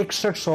6100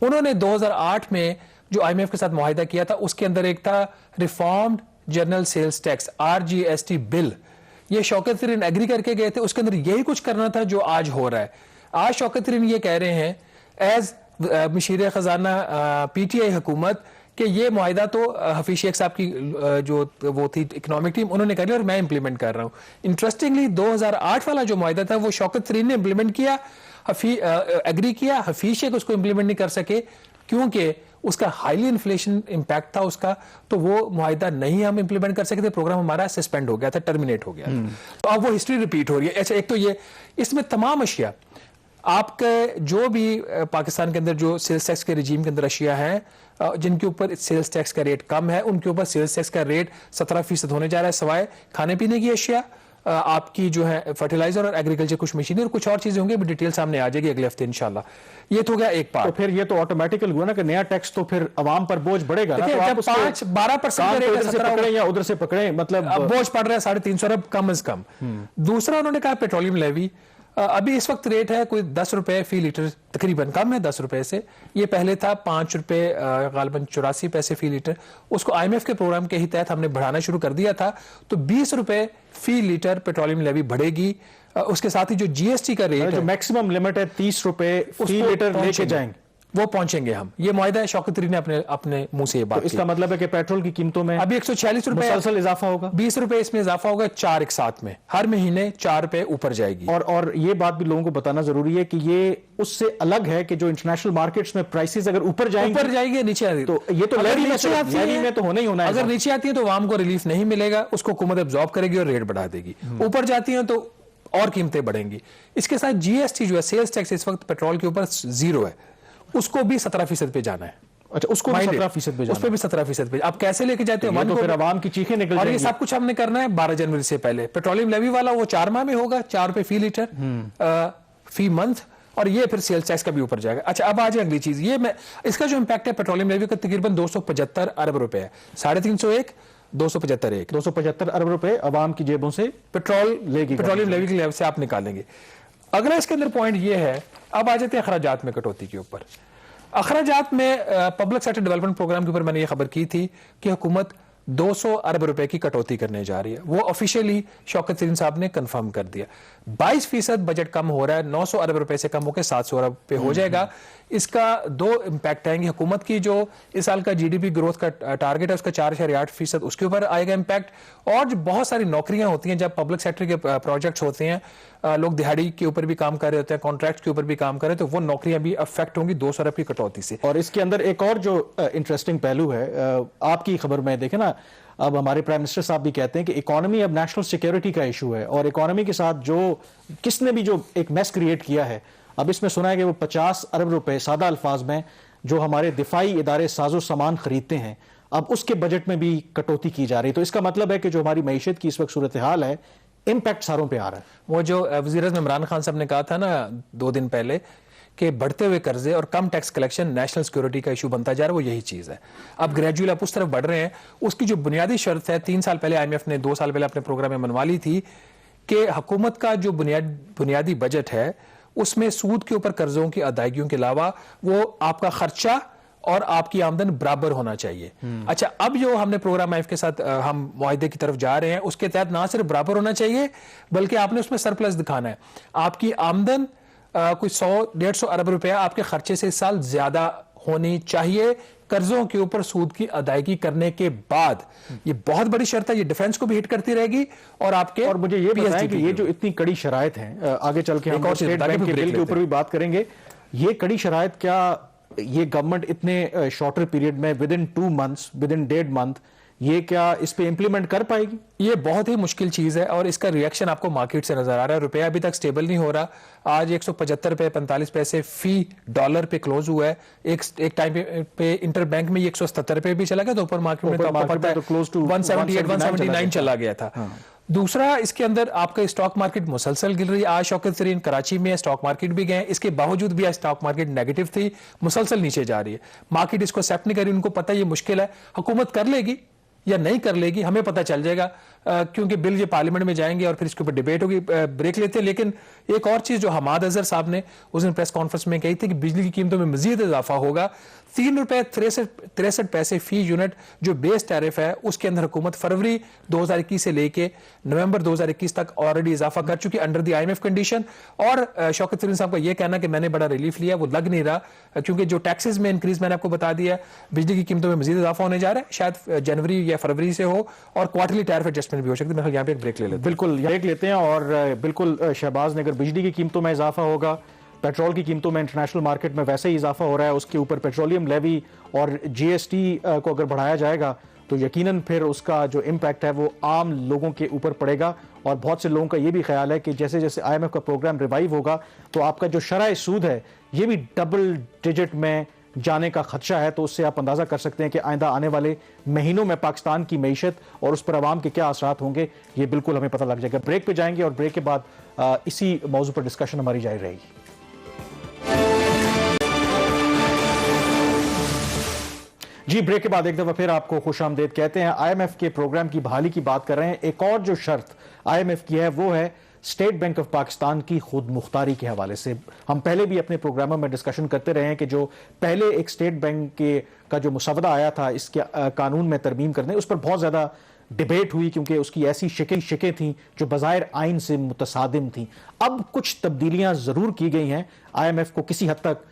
انہوں نے 2008 میں جو IMF کے ساتھ معاہدہ کیا تھا اس کے اندر ایک تھا reformed general sales tax RGST bill. یہ شوکت ترین ایگری کر کے گئے تھے, اس کے اندر یہی کچھ کرنا تھا جو آج ہو رہا ہے. آج شوکت ترین یہ کہہ رہے ہیں ایز مشیر خزانہ PTI حکومت کہ یہ معاہدہ تو حفیظ شیخ صاحب کی جو وہ تھی اکنامک ٹیم انہوں نے کر لیا اور میں امپلیمنٹ کر رہا ہوں. انٹرسٹنگلی 2008 والا جو معاہدہ تھا وہ شوکت ترین نے امپلیمنٹ کیا, ایگری کیا, حفیظ شیخ اس کو امپلیمنٹ نہیں کر سکے کیونکہ اس کا ہائیلی انفلیشن امپیکٹ تھا اس کا, تو وہ معاہدہ نہیں ہم امپلیمنٹ کر سکتے, پروگرام ہمارا سسپینڈ ہو گیا تھا, ٹرمینیٹ ہو گیا تھا. تو اب وہ ہسٹری ریپیٹ ہو رہی ہے. اچھا ایک تو یہ اس میں تمام اشیاء آپ کے جو بھی پاکستان کے اندر جو سیلز ٹیکس کے رجیم کے اندر اشیاء ہیں جن کے اوپر سیلز ٹیکس کا ریٹ کم ہے ان کے اوپر سیلز ٹیکس کا ریٹ 17% ہونے جا رہا ہے, سوائے کھانے پینے کی اشیاء, آپ کی جو ہے فرٹیلائزر اور ایگریکلچر کچھ مشینری اور کچھ اور چیزیں ہوں گی, ڈیٹیل سامنے آ جائے گی اگلے ہفتے انشاءاللہ. یہ تو گیا ایک پارٹ. تو پھر یہ تو آٹومیٹیکل ہوا نا کہ نیا ٹیکس تو پھر عوام پر بوجھ بڑھے گا نا, تو آپ 5-12% ادھر سے پکڑیں یا ادھر سے پکڑیں, مطلب بوجھ پڑ رہا ہے 350 ارب کم از کم. دوسرا انہوں نے کہا پیٹرولیم لیوی, ابھی اس وقت ریٹ ہے کوئی 10 روپے فی لیٹر, تقریباً کم ہے 10 روپے سے. یہ پہلے تھا 5 روپے غالباً 84 پیسے فی لیٹر. اس کو IMF کے پروگرام کے ہی تحت ہم نے بڑھانا شروع کر دیا تھا, تو 20 روپے فی لیٹر پیٹرولیم لیوی بڑھے گی. اس کے ساتھ ہی جو GST کا ریٹ جو میکسیمم لمٹ ہے 30 روپے فی لیٹر لے کے جائیں گے, وہ پہنچیں گے ہم. یہ معاہدہ ہے, شوکت ترین نے اپنے منہ سے یہ بات کی. اس کا مطلب ہے کہ پیٹرول کی قیمتوں میں ابھی 146 روپے مسلسل اضافہ ہوگا, 20 روپے اس میں اضافہ ہوگا 4 ایک ساتھ میں, ہر مہینے 4 روپے اوپر جائے گی. اور یہ بات بھی لوگوں کو بتانا ضروری ہے کہ یہ اس سے الگ ہے کہ جو انٹرنیشنل مارکیٹس میں پرائسز اگر اوپر جائیں گے نیچے آتی تو یہ تو لیوی میں تو ہونا ہی ہونا ہے. اگر نیچے آتی ہے تو عوام کو ریلیف نہیں ملے گا, اس کو حکومت ابزارب کرے گی اور ریٹ بڑھا دے گی. اوپر جاتی ہیں تو اور قیمتیں بڑھیں گی. اس کے ساتھ GST جو ہے سیلز ٹیکس اس وقت پیٹرول کے اوپر 0 ہے, اس کو بھی 17% پہ جانا ہے. اچھا, اس کو 17% پہ جانا, اس پہ بھی 17% پہ. آپ کیسے لے کے جاتے ہیں, تو پھر عوام کی چیخیں نکل اور جائیں یہ گی. سب کچھ ہم نے کرنا ہے 12 جنوری سے پہلے. پیٹرولیم لیوی والا وہ 4 ماہ میں ہوگا, 4 روپے فی لیٹر فی منتھ, اور یہ پھر سیلز ٹیکس کا بھی اوپر جائے گا. اچھا اب آ جائے اگلی چیز, یہ میں اس کا جو امپیکٹ ہے پیٹرولیم لیوی کا تقریباً 275 ارب روپے ہے. 350 275 ارب روپے عوام کی جیبوں سے پیٹرولیم لیوی کی لیول سے آپ نکالیں گے. اگلا اس کے اندر پوائنٹ یہ ہے, اب آ جاتے ہیں اخراجات میں کٹوتی کے اوپر. اخراجات میں پبلک سیکٹر ڈیولپمنٹ پروگرام کے اوپر میں نے یہ خبر کی تھی کہ حکومت 200 ارب روپے کی کٹوتی کرنے جا رہی ہے. وہ آفیشیلی شوکت ترین صاحب نے کنفرم کر دیا. 22% بجٹ کم ہو رہا ہے, 900 ارب روپے سے کم ہو کے 700 ارب پہ ہو جائے گا. اس کا 2 امپیکٹ آئیں گے. حکومت کی جو اس سال کا GDP گروتھ کا ٹارگٹ ہے اس کا 4.8%, اس کے اوپر آئے گا امپیکٹ. اور جو بہت ساری نوکریاں ہوتی ہیں جب پبلک سیکٹر کے پروجیکٹس ہوتے ہیں, لوگ دہاڑی کے اوپر بھی کام کر رہے ہوتے ہیں, کانٹریکٹ کے اوپر بھی کام کر رہے ہیں, تو وہ نوکریاں بھی افیکٹ ہوں گی 200 ارب کی کٹوتی سے. اور اس کے اندر ایک اور جو انٹرسٹنگ پہلو ہے آپ کی خبر میں دیکھیں نا, اب ہمارے پرائم منسٹر صاحب بھی کہتے ہیں کہ اکانومی اب نیشنل سیکیورٹی کا ایشو ہے, اور اکانومی کے ساتھ جو کس نے بھی جو ایک میس کریٹ کیا ہے, اب اس میں سنا ہے کہ وہ 50 ارب روپے سادہ الفاظ میں جو ہمارے دفاعی ادارے ساز و سامان خریدتے ہیں, اب اس کے بجٹ میں بھی کٹوتی کی جا رہی. تو اس کا مطلب ہے کہ جو ہماری معیشت کی اس وقت صورتحال ہے, امپیکٹ ساروں پہ آ رہا ہے. وہ جو وزیر اعظم عمران خان صاحب نے کہا تھا نا 2 دن پہلے کہ بڑھتے ہوئے قرضے اور کم ٹیکس کلیکشن نیشنل سیکیورٹی کا ایشو بنتا جا رہا ہے, وہ یہی چیز ہے. اب گریجویل آپ اس طرف بڑھ رہے ہیں. اس کی جو بنیادی شرط ہے 3 سال پہلے IMF نے 2 سال پہلے اپنے پروگرام میں منوا لی تھی کہ حکومت کا جو بنیادی بجٹ ہے اس میں سود کے اوپر قرضوں کی ادائیگیوں کے علاوہ وہ آپ کا خرچہ اور آپ کی آمدن برابر ہونا چاہیے. اچھا, اب جو ہم نے پروگرام IMF کے ساتھ ہم معاہدے کی طرف جا رہے ہیں اس کے تحت نہ صرف برابر ہونا چاہیے بلکہ آپ نے اس میں سرپلس دکھانا ہے. آپ کی آمدن کوئی 100-150 ارب روپیہ آپ کے خرچے سے اس سال زیادہ ہونی چاہیے قرضوں کے اوپر سود کی ادائیگی کرنے کے بعد. یہ بہت بڑی شرط ہے, یہ ڈیفنس کو بھی ہٹ کرتی رہے گی اور آپ کے. اور مجھے یہ بتائیں کہ یہ جو اتنی کڑی شرائط ہیں, آگے چل کے ہم اسٹیٹ بینک کے بل کے اوپر بھی بات کریں گے, یہ کڑی شرائط کیا یہ گورنمنٹ اتنے شارٹر پیریڈ میں ودن 2 months, ودن 1.5 month یہ کیا اس پہ امپلیمنٹ کر پائے گی؟ یہ بہت ہی مشکل چیز ہے اور اس کا ریئیکشن آپ کو مارکیٹ سے نظر آ رہا ہے. روپیہ ابھی تک سٹیبل نہیں ہو رہا. آج 175 روپے 45 پیسے فی ڈالر پہ کلوز ہوا ہے. ایک ٹائم پہ انٹر بینک میں یہ 177 روپے بھی چلا گیا تو اوپر مارکیٹ میں تو کلوز ٹو 179 چلا گیا تھا. دوسرا اس کے اندر آپ کا اسٹاک مارکیٹ مسلسل گر رہی ہے. آج شوکت ترین کراچی میں اسٹاک مارکیٹ بھی گئے, اس کے باوجود بھی آج اسٹاک مارکیٹ نیگیٹو تھی, مسلسل نیچے جا رہی ہے. مارکیٹ اس کو ایکسیپٹ نہیں کر رہی, ان کو پتہ یہ مشکل ہے, حکومت کر لے گی, یا نہیں کر لے گی ہمیں پتہ چل جائے گا, کیونکہ بل یہ پارلیمنٹ میں جائیں گے اور پھر اس کے اوپر ڈیبیٹ ہوگی. بریک لیتے ہیں. لیکن ایک اور چیز جو حماد اظہر صاحب نے اس دن پریس کانفرنس میں کہی تھی کہ بجلی کی قیمتوں میں مزید اضافہ ہوگا. 3 روپے فی یونٹ جو بیس ٹیرف ہے اس کے اندر حکومت فروری 2021 سے لے کے نومبر 2021 تک آلریڈی اضافہ کر چکی انڈر دی IMF کنڈیشن. اور شوکت ترین صاحب کا یہ کہنا کہ میں نے بڑا ریلیف لیا, وہ لگ نہیں رہا, کیونکہ جو ٹیکسز میں انکریز میں نے آپ کو بتا دیا, بجلی کی قیمتوں میں مزید اضافہ ہونے جا رہا ہے, شاید جنوری یا فروری سے ہو, اور کوارٹرلی ٹیرف ایڈجسٹمنٹ بھی ہو سکتی ہے. میں یہاں پہ ایک بریک لے لیتے ہیں. بالکل بریک لیتے ہیں. اور بالکل شہباز نے, اگر بجلی کی قیمتوں میں اضافہ ہوگا, پیٹرول کی قیمتوں میں انٹرنیشنل مارکیٹ میں ویسے ہی اضافہ ہو رہا ہے, اس کے اوپر پیٹرولیم لیوی اور GST کو اگر بڑھایا جائے گا تو یقیناً پھر اس کا جو امپیکٹ ہے وہ عام لوگوں کے اوپر پڑے گا. اور بہت سے لوگوں کا یہ بھی خیال ہے کہ جیسے جیسے IMF کا پروگرام ریوائیو ہوگا تو آپ کا جو شرح سود ہے یہ بھی ڈبل ڈیجٹ میں جانے کا خدشہ ہے. تو اس سے آپ اندازہ کر سکتے ہیں کہ آئندہ آنے والے مہینوں میں پاکستان کی معیشت اور اس پر عوام کے کیا اثرات ہوں گے, یہ بالکل ہمیں پتہ لگ جائے گا. بریک پہ جائیں گے اور بریک کے بعد اسی موضوع پر ڈسکشن ہماری جاری رہے گی. جی, بریک کے بعد ایک دفعہ پھر آپ کو خوش آمدید کہتے ہیں. IMF کے پروگرام کی بحالی کی بات کر رہے ہیں. ایک اور جو شرط IMF کی ہے وہ ہے اسٹیٹ بینک آف پاکستان کی خود مختاری کے حوالے سے. ہم پہلے بھی اپنے پروگراموں میں ڈسکشن کرتے رہے ہیں کہ جو پہلے ایک اسٹیٹ بینک کا جو مسودہ آیا تھا اس کے قانون میں ترمیم کرنے, اس پر بہت زیادہ ڈیبیٹ ہوئی کیونکہ اس کی ایسی شکیں تھیں جو بظاہر آئین سے متصادم تھیں. اب کچھ تبدیلیاں ضرور کی گئی ہیں. IMF کو کسی حد تک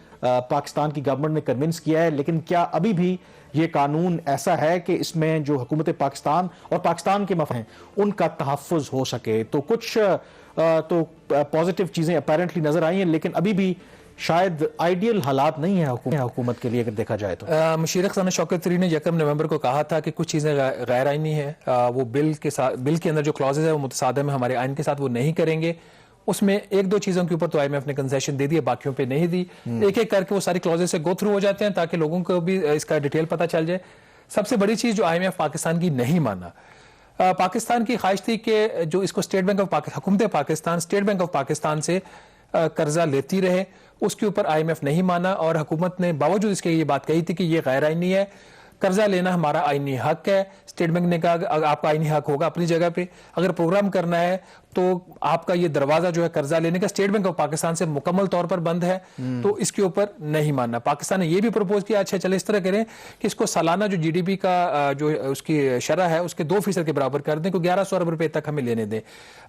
پاکستان کی گورنمنٹ نے کنونس کیا ہے, لیکن کیا ابھی بھی یہ قانون ایسا ہے کہ اس میں جو حکومت پاکستان اور پاکستان کے مفاد ہیں ان کا تحفظ ہو سکے؟ تو کچھ تو پازیٹیو چیزیں اپیرنٹلی نظر آئی ہیں, لیکن ابھی بھی شاید آئیڈیل حالات نہیں ہیں حکومت کے لیے اگر دیکھا جائے تو. مشیر خزانہ شوکت ترین نے 1 نومبر کو کہا تھا کہ کچھ چیزیں غیر آئینی ہیں, وہ بل کے اندر جو کلازز ہے وہ متصادم ہے ہمارے آئین کے ساتھ, وہ نہیں کریں گے. اس میں 1-2 چیزوں کے اوپر تو IMF نے کنسیشن دے دی ہے, باقیوں پہ نہیں دی. ایک ایک کر کے وہ ساری کلازز سے گو تھرو ہو جاتے ہیں تاکہ لوگوں کو بھی اس کا ڈیٹیل پتہ چل جائے. سب سے بڑی چیز جو IMF پاکستان کی نہیں مانا, پاکستان کی خواہش تھی کہ جو اس کو اسٹیٹ بینک آف حکومت Pakistan state bank of Pakistan سے قرضہ لیتی رہے, اس کے اوپر IMF نہیں مانا. اور حکومت نے باوجود اس کے یہ بات کہی تھی کہ یہ غیر آئینی ہے, قرضہ لینا ہمارا آئینی حق ہے. اسٹیٹ بینک نے کہا آپ کا آئینی حق ہوگا اپنی جگہ پہ, اگر پروگرام کرنا ہے تو آپ کا یہ دروازہ جو ہے قرضہ لینے کا اسٹیٹ بینک آف پاکستان سے مکمل طور پر بند ہے, تو اس کے اوپر نہیں ماننا. پاکستان نے یہ بھی پروپوز کیا, اچھا چلے اس طرح کریں کہ اس کو سالانہ جو GDP کا جو اس کی شرح ہے اس کے 2% کے برابر کر دیں, کو 1100 ارب روپے تک ہمیں لینے دیں.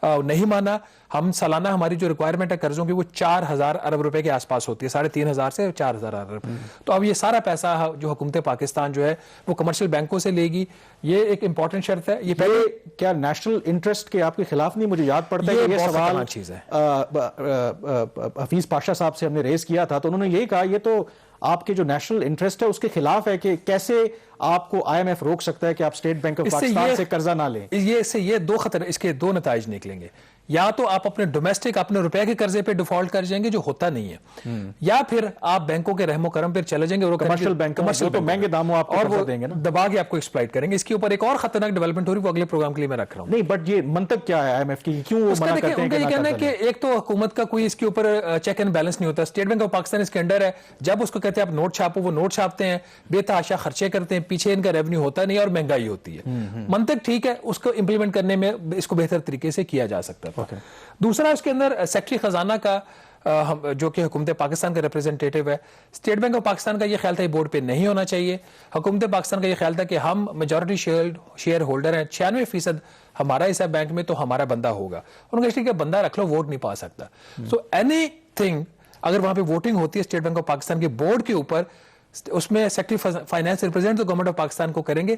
نہیں مانا. ہم سالانہ ہماری جو ریکوائرمنٹ ہے قرضوں کی وہ 4000 ارب روپے کے آس پاس ہوتی ہے, 3500 سے 4000 ارب. تو اب یہ سارا پیسہ جو حکومت پاکستان جو ہے وہ کمرشل بینکوں سے لے گی. یہ ایک امپورٹنٹ شرط ہے. یہ پہلے کیا نیشنل انٹرسٹ کے آپ کے خلاف نہیں؟ مجھے یاد پڑتا ہے کہ یہ سوال حفیظ پاشا صاحب سے ہم نے ریز کیا تھا تو انہوں نے یہی کہا یہ تو آپ کے جو نیشنل انٹرسٹ ہے اس کے خلاف ہے کہ کیسے آپ کو IMF روک سکتا ہے کہ آپ اسٹیٹ بینک آف پاکستان سے قرضہ نہ لیں. یہ 2 خطر, اس کے 2 نتائج نکلیں گے. یا تو آپ اپنے ڈومیسٹک اپنے روپے کے قرضے پہ ڈیفالٹ کر جائیں گے جو ہوتا نہیں ہے, یا پھر آپ بینکوں کے رحم و کرم پہ چلے جائیں گے, کمرشل بینک تو مہنگے داموں آپ کو دیں گے نا, دبا کے آپ کو ایکسپلائٹ کریں گے. اس کے اوپر ایک اور خطرناک ڈیولپمنٹ ہو رہی ہے, وہ اگلے پروگرام کے لیے میں رکھ رہا ہوں. نہیں بٹ یہ منطق کیا ہے IMF کی, کیوں وہ منع کرتے ہیں؟ یہ کہنا ہے کہ ایک تو حکومت کا کوئی اس کے اوپر چیک اینڈ بیلنس نہیں ہوتا. اسٹیٹ بینک آف پاکستان اس کے انڈر ہے, جب اس کو کہتے ہیں آپ نوٹ چھاپو وہ نوٹ چھاپتے ہیں, بے تحاشا خرچے کرتے ہیں, پیچھے ان کا ریونیو ہوتا نہیں اور مہنگائی ہوتی ہے. منطق ٹھیک ہے, اس کو امپلیمنٹ کرنے میں اس کو بہتر طریقے سے کیا جا سکتا ہے. دوسرا اس کے اندر سیکٹری خزانہ کا جو کہ حکومت پاکستان کا ریپرزینٹیٹو ہے, اسٹیٹ بینک آف پاکستان کا یہ خیال تھا یہ بورڈ پہ نہیں ہونا چاہیے. حکومت پاکستان کا یہ خیال تھا کہ ہم میجورٹی شیئر ہولڈر ہیں, 96% ہمارا حصہ بینک میں تو ہمارا بندہ ہوگا. انہوں نے کہا کہ بندہ رکھ لو, ووٹ نہیں پا سکتا. سو اینی تھنگ اگر وہاں پہ ووٹنگ ہوتی ہے اسٹیٹ بینک آف پاکستان کے بورڈ کے اوپر, اس میں سیکٹری فائنانس ریپرزینٹ تو گورنمنٹ آف پاکستان کو کریں گے,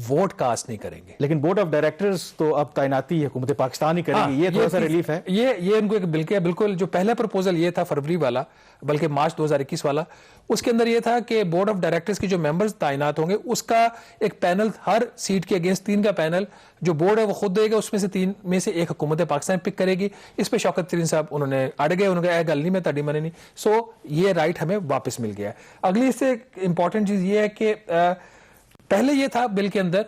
ووٹ کاسٹ نہیں کریں گے. لیکن بورڈ آف ڈائریکٹرز تو اب تعیناتی حکومت پاکستان ہی کرے گی, یہ تھوڑا سا ریلیف ہے. یہ ان کو ایک بالکل جو پہلا پروپوزل یہ تھا فروری والا, بلکہ مارچ 2021 والا, اس کے اندر یہ تھا کہ بورڈ آف ڈائریکٹرز کی جو ممبرز تعینات ہوں گے اس کا ایک پینل, ہر سیٹ کے اگینسٹ 3 کا پینل جو بورڈ ہے وہ خود دے گا, اس میں سے 3 میں سے ایک حکومت پاکستان پک کرے گی. اس پہ شوکت ترین صاحب انہوں نے اڑ گئے, انہوں نے کہا گل نہیں میں تاڑی منی نہیں. سو یہ رائٹ ہمیں واپس مل گیا. اگلی اس سے امپورٹنٹ چیز یہ ہے کہ پہلے یہ تھا بل کے اندر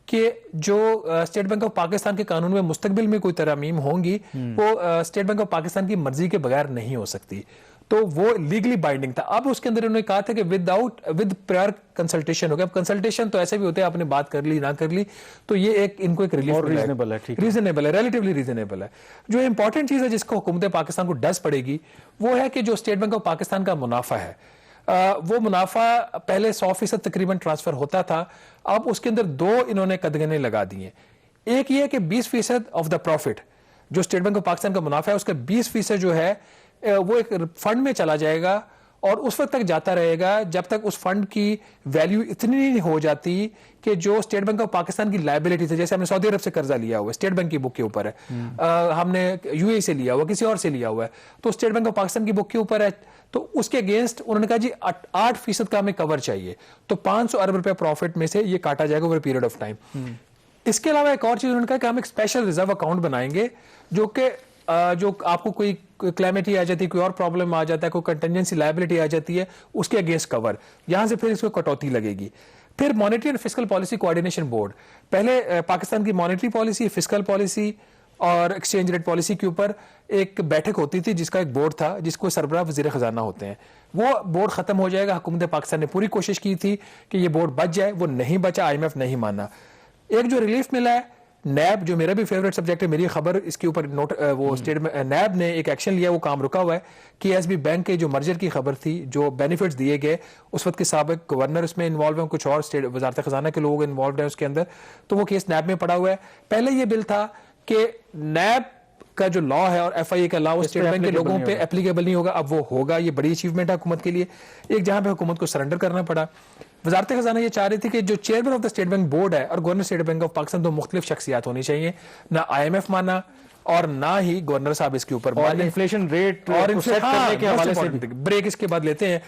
کہ جو اسٹیٹ بینک آف پاکستان کے قانون میں مستقبل میں کوئی ترامیم ہوں گی وہ اسٹیٹ بینک آف پاکستان کی مرضی کے بغیر نہیں ہو سکتی. تو وہ لیگلی بائنڈنگ تھا. اب اس کے اندر انہوں نے کہا تھا کہ ود پرائر کنسلٹیشن ہو گیا. اب کنسلٹیشن تو ایسے بھی ہوتے ہیں, آپ نے بات کر لی نہ کر لی, تو یہ ایک ان کو ایک ریلیف ریزنیبل ہے, ریلیٹیولی ریزنیبل ہے. جو امپورٹنٹ چیز ہے جس کو حکومت پاکستان کو ڈس پڑے گی وہ ہے کہ جو اسٹیٹ بینک آف پاکستان کا منافع ہے, وہ منافع پہلے 100% تقریباً ٹرانسفر ہوتا تھا, اب اس کے اندر 2 انہوں نے قدغنے لگا دی ہیں. ایک یہ ہے کہ 20% آف دا پروفٹ جو اسٹیٹ بینک آف پاکستان کا منافع ہے اس کا 20% جو ہے وہ ایک فنڈ میں چلا جائے گا, اور اس وقت تک جاتا رہے گا جب تک اس فنڈ کی ویلیو اتنی نہیں ہو جاتی کہ جو اسٹیٹ بینک آف پاکستان کی لائبلٹی تھی, جیسے ہم نے سعودی عرب سے قرضہ لیا ہوا ہے, اسٹیٹ بینک کی بک کے اوپر ہے, ہم نے یو اے سے لیا ہوا, کسی اور سے لیا ہوا ہے, تو اسٹیٹ بینک آف پاکستان کی بک کے اوپر ہے, تو اس کے اگینسٹ انہوں نے کہا جی 8% کا ہمیں کور چاہیے, تو 500 ارب روپے پروفٹ میں سے یہ کاٹا جائے گا اوور پیریڈ آف ٹائم. اس کے علاوہ ایک اور چیز انہوں نے کہا کہ ہم ایک اسپیشل ریزرو اکاؤنٹ بنائیں گے جو کہ جو آپ کو کوئی کلیمٹی آ جاتی ہے, کوئی اور پرابلم آ جاتا ہے, کوئی کنٹینجنسی لائبلٹی آ جاتی ہے, اس کے اگینسٹ کور, یہاں سے پھر اس کو کٹوتی لگے گی. پھر monetary and fiscal policy coordination board, پہلے پاکستان کی مانیٹری پالیسی, فسکل پالیسی اور ایکسچینج ریٹ پالیسی کے اوپر ایک بیٹھک ہوتی تھی جس کا ایک بورڈ تھا جس کو سربراہ وزیر خزانہ ہوتے ہیں. وہ بورڈ ختم ہو جائے گا. حکومت پاکستان نے پوری کوشش کی تھی کہ یہ بورڈ بچ جائے, وہ نہیں بچا, IMF نہیں مانا. ایک جو ریلیف ملا ہے نیب, جو میرا بھی فیوریٹ سبجیکٹ ہے, میری خبر اس کے اوپر وہ اسٹیٹ میں نیب نے ایک ایکشن لیا, وہ کام رکا ہوا ہے. KSB بینک کے جو مرجر کی خبر تھی, جو بینیفٹس دیے گئے, اس وقت کے سابق گورنر اس میں انوالو ہیں, کچھ اور وزارت خزانہ کے لوگ انوالوڈ ہیں اس کے اندر, تو وہ کیس نیب میں پڑا ہوا ہے. پہلے یہ بل تھا کہ نیب کا جو لا ہے اور FIA کا لا وہ اسٹیٹ بینک کے لوگوں پہ اپلیکیبل نہیں ہوگا, اب وہ ہوگا. یہ بڑی اچیومنٹ ہے حکومت کے لیے, ایک جہاں پہ حکومت کو سرنڈر کرنا پڑا. وزارت خزانہ یہ چاہ رہی تھی کہ جو chairman of the state bank board ہے اور governor state bank of Pakistan, 2 مختلف شخصیات ہونی چاہیے. نہ IMF مانا اور نہ ہی گورنر صاحب اس کے اوپر مانے. انفلیشن ریٹ اور سیٹ کرنے کے حوالے سے بریک اس کے بعد لیتے ہیں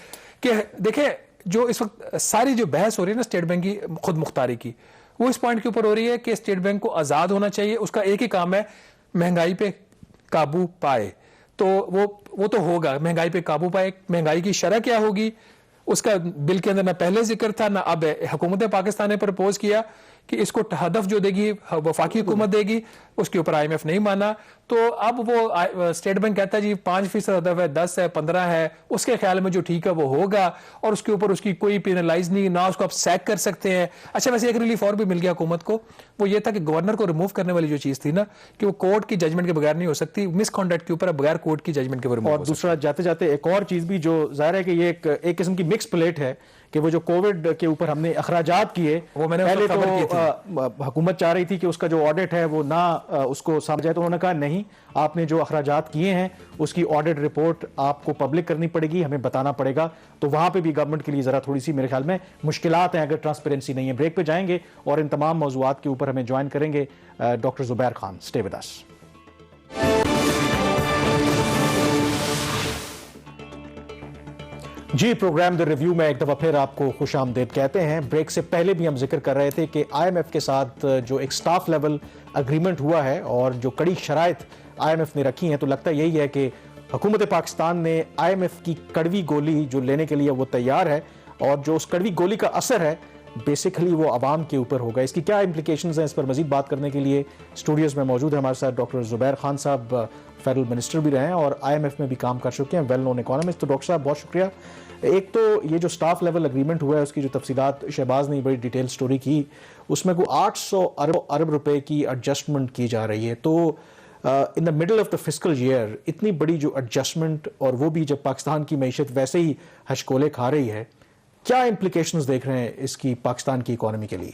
کہ دیکھیں جو اس وقت ساری جو بحث ہو رہی ہے نا اسٹیٹ بینک کی خود مختاری کی, وہ اس پوائنٹ کے اوپر ہو رہی ہے کہ اسٹیٹ بینک کو آزاد ہونا چاہیے. اس کا ایک ہی کام ہے مہنگائی پہ قابو پائے, تو وہ تو ہوگا, مہنگائی پہ قابو پائے. مہنگائی کی شرح کیا ہوگی اس کا بل کے اندر نہ پہلے ذکر تھا نہ اب. حکومت پاکستان نے پرپوز کیا کہ اس کو ہدف جو دے گی وفاقی حکومت دے گی, اس کے اوپر IMF نہیں مانا. تو اب وہ اسٹیٹ بینک کہتا ہے جی 5% ہدف ہے, 10 ہے, 15 ہے, اس کے خیال میں جو ٹھیک ہے وہ ہوگا, اور اس کے اوپر اس کی کوئی پینلائز نہیں, نہ اس کو آپ سیک کر سکتے ہیں. اچھا ویسے ایک ریلیف اور بھی مل گیا حکومت کو, وہ یہ تھا کہ گورنر کو ریموو کرنے والی جو چیز تھی نا کہ وہ کورٹ کی ججمنٹ کے بغیر نہیں ہو سکتی, مس کانڈکٹ کے اوپر بغیر کورٹ کی ججمنٹ کے اوپر. اور دوسرا جاتے جاتے ایک اور چیز بھی جو ظاہر ہے کہ یہ ایک قسم کی مکس پلیٹ ہے کہ وہ جو کووڈ کے اوپر ہم نے اخراجات کیے, وہ میں نے پہلے تو حکومت چاہ رہی تھی کہ اس کا جو آڈٹ ہے وہ نہ اس کو سامنے جائے, تو انہوں نے کہا نہیں, آپ نے جو اخراجات کیے ہیں اس کی آڈٹ رپورٹ آپ کو پبلک کرنی پڑے گی, ہمیں بتانا پڑے گا. تو وہاں پہ بھی گورنمنٹ کے لیے ذرا تھوڑی سی میرے خیال میں مشکلات ہیں اگر ٹرانسپیرنسی نہیں ہے. بریک پہ جائیں گے اور ان تمام موضوعات کے اوپر ہمیں جوائن کریں گے doctor Zubair Khan. Stay with us. جی پروگرام دی ریویو میں ایک دفعہ پھر آپ کو خوش آمدید کہتے ہیں. بریک سے پہلے بھی ہم ذکر کر رہے تھے کہ IMF کے ساتھ جو ایک سٹاف لیول اگریمنٹ ہوا ہے اور جو کڑی شرائط IMF نے رکھی ہیں, تو لگتا یہی ہے کہ حکومت پاکستان نے IMF کی کڑوی گولی جو لینے کے لیے وہ تیار ہے, اور جو اس کڑوی گولی کا اثر ہے بیسیکلی وہ عوام کے اوپر ہوگا. اس کی کیا امپلیکیشنز ہیں, اس پر مزید بات کرنے کے لیے اسٹوڈیوز میں موجود ہیں ہمارے ساتھ ڈاکٹر زبیر خان صاحب, فیڈرل منسٹر بھی رہے ہیں اور IMF میں بھی کام کر چکے ہیں, ویل نون اکانومسٹ. تو ڈاکٹر صاحب بہت شکریہ. ایک تو یہ جو سٹاف لیول اگریمنٹ ہوا ہے اس کی جو تفصیلات شہباز نے بڑی ڈیٹیل سٹوری کی, اس میں کوئی 800 ارب روپے کی ایڈجسٹمنٹ کی جا رہی ہے. تو in the middle of the fiscal year اتنی بڑی جو ایڈجسٹمنٹ, اور وہ بھی جب پاکستان کی معیشت ویسے ہی ہچکولے کھا رہی ہے, کیا امپلیکیشنز دیکھ رہے ہیں اس کی پاکستان کی اکانومی کے لیے؟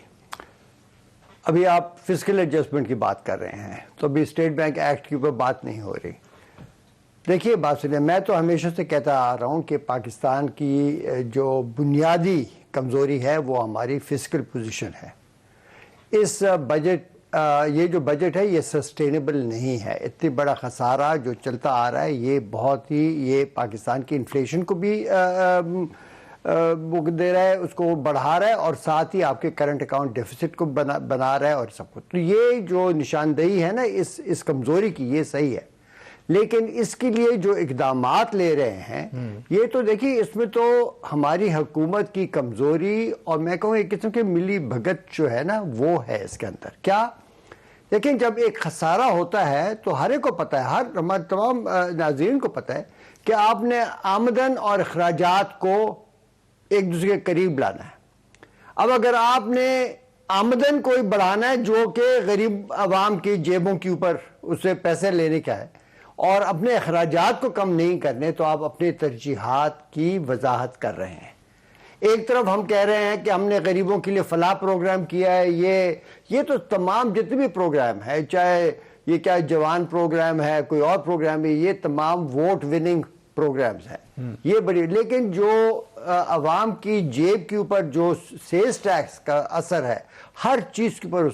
ابھی آپ فسکل ایڈجسٹمنٹ کی بات کر رہے ہیں تو ابھی اسٹیٹ بینک ایکٹ کے اوپر بات نہیں ہو رہی. دیکھیے بات سنیے, میں تو ہمیشہ سے کہتا آ رہا ہوں کہ پاکستان کی جو بنیادی کمزوری ہے وہ ہماری فسکل پوزیشن ہے. اس بجٹ یہ جو بجٹ ہے یہ سسٹینیبل نہیں ہے. اتنی بڑا خسارہ جو چلتا آ رہا ہے یہ بہت ہی, یہ پاکستان کی انفلیشن کو بھی دے رہا ہے, اس کو بڑھا رہا ہے, اور ساتھ ہی آپ کے کرنٹ اکاؤنٹ ڈیفیسٹ کو بنا رہا ہے اور سب کچھ. تو یہ جو نشاندہی ہے نا اس کمزوری کی, یہ صحیح ہے. لیکن اس کے لیے جو اقدامات لے رہے ہیں یہ تو دیکھیے, اس میں تو ہماری حکومت کی کمزوری اور میں کہوں ایک قسم کے ملی بھگت جو ہے نا وہ ہے اس کے اندر. کیا لیکن جب ایک خسارہ ہوتا ہے تو ہر ایک کو پتہ ہے, ہر تمام ناظرین کو پتہ ہے کہ آپ نے آمدن اور اخراجات کو ایک دوسرے کے قریب لانا ہے. اب اگر آپ نے آمدن کو بڑھانا ہے جو کہ غریب عوام کی جیبوں کے اوپر اسے پیسے لینے کا ہے, اور اپنے اخراجات کو کم نہیں کرنے, تو آپ اپنی ترجیحات کی وضاحت کر رہے ہیں. ایک طرف ہم کہہ رہے ہیں کہ ہم نے غریبوں کے لیے فلاح پروگرام کیا ہے, یہ تو تمام جتنے بھی پروگرام ہے, چاہے یہ کیا جوان پروگرام ہے, کوئی اور پروگرام ہے, یہ تمام ووٹ وننگ پروگرامز ہیں, یہ بڑی. لیکن جو عوام کی جیب کے اوپر جو سیلز ٹیکس کا اثر ہے, ہر چیز کے اوپر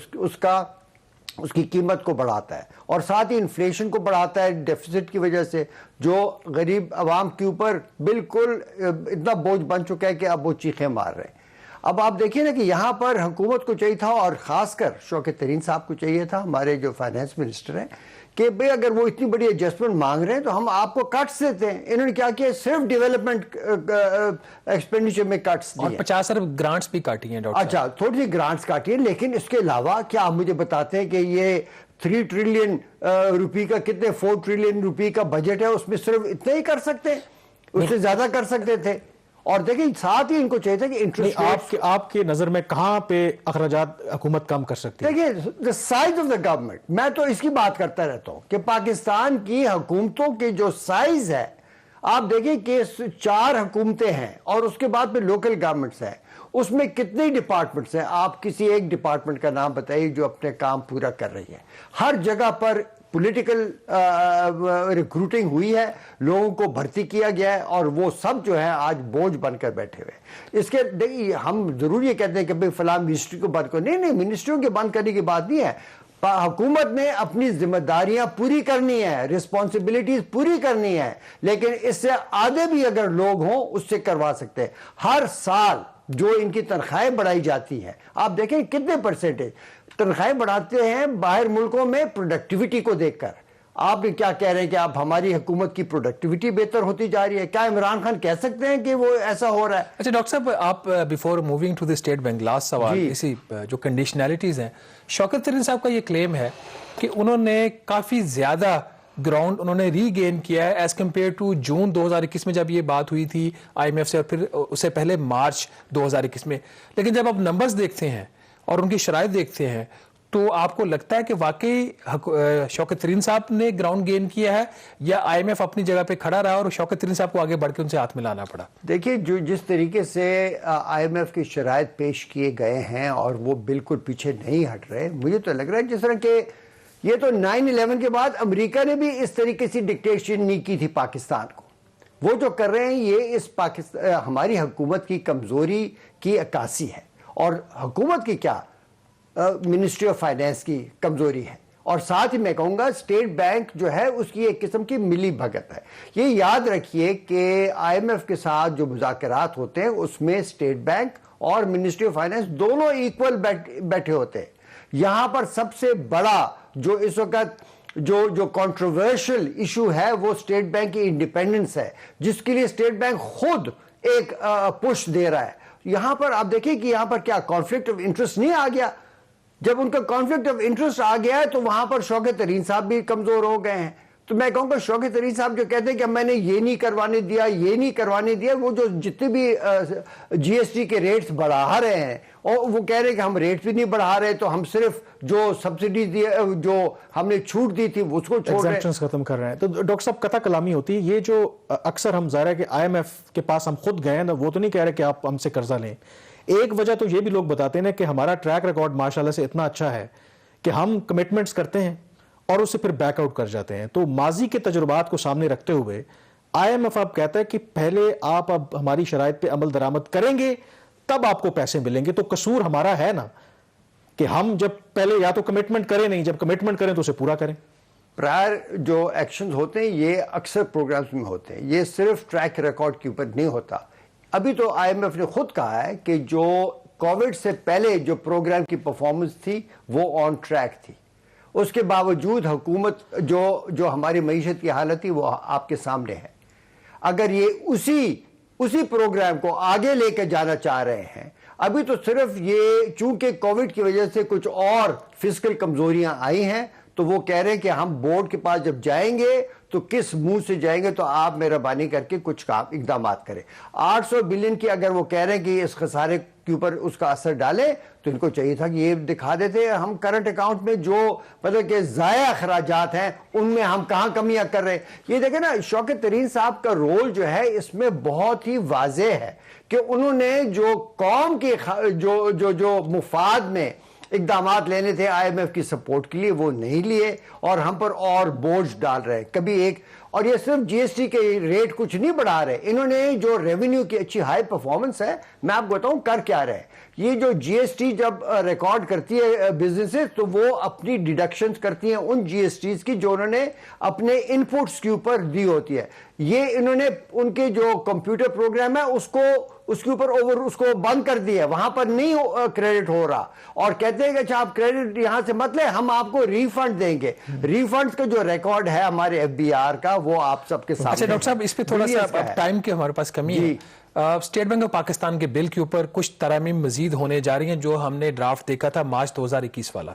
اس کی قیمت کو بڑھاتا ہے, اور ساتھ ہی انفلیشن کو بڑھاتا ہے ڈیفیسٹ کی وجہ سے, جو غریب عوام کے اوپر بالکل اتنا بوجھ بن چکا ہے کہ اب وہ چیخیں مار رہے ہیں. اب آپ دیکھیں نا کہ یہاں پر حکومت کو چاہیے تھا, اور خاص کر شوکت ترین صاحب کو چاہیے تھا, ہمارے جو فائنانس منسٹر ہیں, کہ بھئی اگر وہ اتنی بڑی ایڈجسٹمنٹ مانگ رہے ہیں تو ہم آپ کو کٹس دیتے ہیں. انہوں نے کیا کیا, صرف ڈیولپمنٹ ایکسپینڈیچر میں کٹس دیے, اور 50 ارب گرانٹس بھی کاٹی ہیں ڈاکٹر. اچھا, تھوڑی سی گرانٹس کاٹی ہیں, لیکن اس کے علاوہ کیا آپ مجھے بتاتے ہیں کہ یہ 3 ٹریلین روپی کا, کتنے 4 ٹریلین روپی کا بجٹ ہے, اس میں صرف اتنا ہی کر سکتے ہیں, اس سے زیادہ کر سکتے تھے. اور دیکھیں ساتھ ہی ان کو چاہیے تھا کہ انٹرسٹ, آپ کے نظر میں کہاں پہ اخراجات حکومت کم کر سکتی ہے؟ دیکھیں the size of the government, میں تو اس کی بات کرتا رہتا ہوں کہ پاکستان کی حکومتوں کے جو سائز ہے, آپ دیکھیں کہ 4 حکومتیں ہیں اور اس کے بعد پہ لوکل گورنمنٹس ہیں, اس میں کتنے ڈپارٹمنٹس ہیں, آپ کسی ایک ڈپارٹمنٹ کا نام بتائیے جو اپنے کام پورا کر رہی ہے. ہر جگہ پر پولیٹیکل ریکروٹنگ ہوئی ہے, لوگوں کو بھرتی کیا گیا ہے, اور وہ سب جو ہے آج بوجھ بن کر بیٹھے ہوئے. اس کے دیکھیے ہم ضرور یہ کہتے ہیں کہ بھئی فلاں منسٹری کو بند کرو, نہیں, منسٹریوں کے بند کرنے کی بات نہیں ہے. حکومت نے اپنی ذمہ داریاں پوری کرنی ہے, رسپانسبلٹیز پوری کرنی ہے, لیکن اس سے آدھے بھی اگر لوگ ہوں اس سے کروا سکتے ہیں. ہر سال جو ان کی تنخواہیں بڑھائی جاتی ہیں, آپ دیکھیں کتنے پرسنٹیج تنخواہیں بڑھاتے ہیں باہر ملکوں میں پروڈکٹیوٹی کو دیکھ کر. آپ کیا کہہ رہے ہیں کہ آپ ہماری حکومت کی پروڈکٹیوٹی بہتر ہوتی جا رہی ہے, کیا عمران خان کہہ سکتے ہیں کہ وہ ایسا ہو رہا ہے؟ اچھا ڈاکٹر صاحب, آپ before moving to the state bank, last سوال اسی جو کنڈیشنلٹیز ہیں, شوکت ترین صاحب کا یہ کلیم ہے کہ انہوں نے کافی زیادہ گراؤنڈ انہوں نے ری گین کیا ہے ایز کمپیئر ٹو جون 2021 میں جب یہ بات ہوئی تھی آئی ایم ایف سے, اور پھر اس سے پہلے مارچ 2021 میں. لیکن جب آپ نمبرز دیکھتے ہیں اور ان کی شرائط دیکھتے ہیں تو آپ کو لگتا ہے کہ واقعی شوکت ترین صاحب نے گراؤنڈ گین کیا ہے, یا آئی ایم ایف اپنی جگہ پہ کھڑا رہا اور شوکت ترین صاحب کو آگے بڑھ کے ان سے ہاتھ ملانا پڑا؟ دیکھیے جس طریقے سے آئی ایم ایف کی شرائط پیش کیے گئے ہیں اور وہ بالکل پیچھے نہیں ہٹ رہے, مجھے تو لگ رہا ہے جس طرح کہ یہ تو 9/11 کے بعد امریکہ نے بھی اس طریقے سے ڈکٹیشن نہیں کی تھی پاکستان کو. وہ جو کر رہے ہیں یہ اس ہماری حکومت کی کمزوری کی عکاسی ہے, اور حکومت کی کیا منسٹری آف فائنانس کی کمزوری ہے, اور ساتھ ہی میں کہوں گا اسٹیٹ بینک جو ہے اس کی ایک قسم کی ملی بھگت ہے. یہ یاد رکھیے کہ آئی ایم ایف کے ساتھ جو مذاکرات ہوتے ہیں اس میں اسٹیٹ بینک اور منسٹری آف فائنانس دونوں ایکول بیٹھے ہوتے ہیں. یہاں پر سب سے بڑا جو اس وقت جو کنٹروورشل ایشو ہے وہ اسٹیٹ بینک کی انڈیپینڈنس ہے, جس کے لیے اسٹیٹ بینک خود ایک پش دے رہا ہے. یہاں پر آپ دیکھیں کہ یہاں پر کیا کانفلکٹ آف انٹرسٹ نہیں آ گیا. جب ان کا کانفلکٹ آف انٹرسٹ آ گیا ہے تو وہاں پر شوکت ترین صاحب بھی کمزور ہو گئے ہیں. تو میں کہوں گا شوکت ترین صاحب جو کہتے ہیں کہ میں نے یہ نہیں کروانے دیا, یہ نہیں کروانے دیا, وہ جو جتنے بھی جی ایس ٹی کے ریٹس بڑھا رہے ہیں, اور وہ کہہ رہے ہیں کہ ہم ریٹس بھی نہیں بڑھا رہے, تو ہم صرف جو سبسڈیز دی جو ہم نے چھوٹ دی تھی اس کو چھوڑ رہے ہیں, ختم کر رہے ہیں. تو ڈاکٹر صاحب قطع کلامی ہوتی ہے. یہ جو اکثر ہم ظاہر ہے کہ آئی ایم ایف کے پاس ہم خود گئے ہیں, وہ تو نہیں کہہ رہے کہ آپ ہم سے قرضہ لیں. ایک وجہ تو یہ بھی لوگ بتاتے ہیں کہ ہمارا ٹریک ریکارڈ ماشاءاللہ سے اتنا اچھا ہے کہ ہم کمٹمنٹس کرتے ہیں اور اسے پھر بیک آؤٹ کر جاتے ہیں. تو ماضی کے تجربات کو سامنے رکھتے ہوئے آئی ایم ایف آپ کہتا ہے کہ پہلے آپ اب ہماری شرائط پہ عمل درآمد کریں گے تب آپ کو پیسے ملیں گے. تو قصور ہمارا ہے نا کہ ہم جب پہلے یا تو کمٹمنٹ کریں نہیں, جب کمٹمنٹ کریں تو اسے پورا کریں. پرائر جو ایکشنز ہوتے ہیں یہ اکثر پروگرامز میں ہوتے ہیں, یہ صرف ٹریک ریکارڈ کے اوپر نہیں ہوتا. ابھی تو آئی ایم ایف نے خود کہا ہے کہ جو کووڈ سے پہلے جو پروگرام کی پرفارمنس تھی وہ آن ٹریک تھی. اس کے باوجود حکومت جو ہماری معیشت کی حالت تھی وہ آپ کے سامنے ہے. اگر یہ اسی پروگرام کو آگے لے کے جانا چاہ رہے ہیں, ابھی تو صرف یہ چونکہ کووڈ کی وجہ سے کچھ اور فسکل کمزوریاں آئی ہیں تو وہ کہہ رہے ہیں کہ ہم بورڈ کے پاس جب جائیں گے تو کس منہ سے جائیں گے, تو آپ مہربانی کر کے کچھ اقدامات کریں. 800 بلین کی اگر وہ کہہ رہے ہیں کہ اس خسارے کے اوپر اس کا اثر ڈالیں, تو ان کو چاہیے تھا کہ یہ دکھا دیتے ہم کرنٹ اکاؤنٹ میں جو مطلب کہ ضائع اخراجات ہیں ان میں ہم کہاں کمیاں کر رہے ہیں. یہ دیکھیں نا, شوکت ترین صاحب کا رول جو ہے اس میں بہت ہی واضح ہے کہ انہوں نے جو قوم کے جو مفاد میں اقدامات لینے تھے آئی ایم ایف کی سپورٹ کے لیے, وہ نہیں لیے اور ہم پر اور بوجھ ڈال رہے ہیں. کبھی ایک, اور یہ صرف جی ایس ٹی کے ریٹ کچھ نہیں بڑھا رہے, انہوں نے جو ریونیو کی اچھی ہائی پرفارمنس ہے, میں آپ کو بتاؤں کر کیا رہے. یہ جو جی ایس ٹی جب ریکارڈ کرتی ہے بزنسز, تو وہ اپنی ڈیڈکشنز کرتی ہیں ان جی ایس ٹیز کی جو انہوں نے اپنے ان پٹس کے اوپر دی ہوتی ہے. یہ انہوں نے ان کے جو کمپیوٹر پروگرام ہے اس کے اوپر اس کو بند کر دیا ہے, وہاں پر نہیں کریڈٹ ہو رہا, اور کہتے ہیں کہ اچھا آپ کریڈٹ یہاں سے مت لیں, ہم آپ کو ریفنڈ دیں گے. ریفنڈ کا جو ریکارڈ ہے ہمارے ایف بی آر کا, وہ آپ سب کے سامنے. اچھا ڈاکٹر صاحب, اس پہ تھوڑا سا ٹائم کی ہمارے پاس کمی ہے. اسٹیٹ بینک آف پاکستان کے بل کے اوپر کچھ ترامیم مزید ہونے جا رہی ہیں, جو ہم نے ڈرافٹ دیکھا تھا مارچ 2021 والا.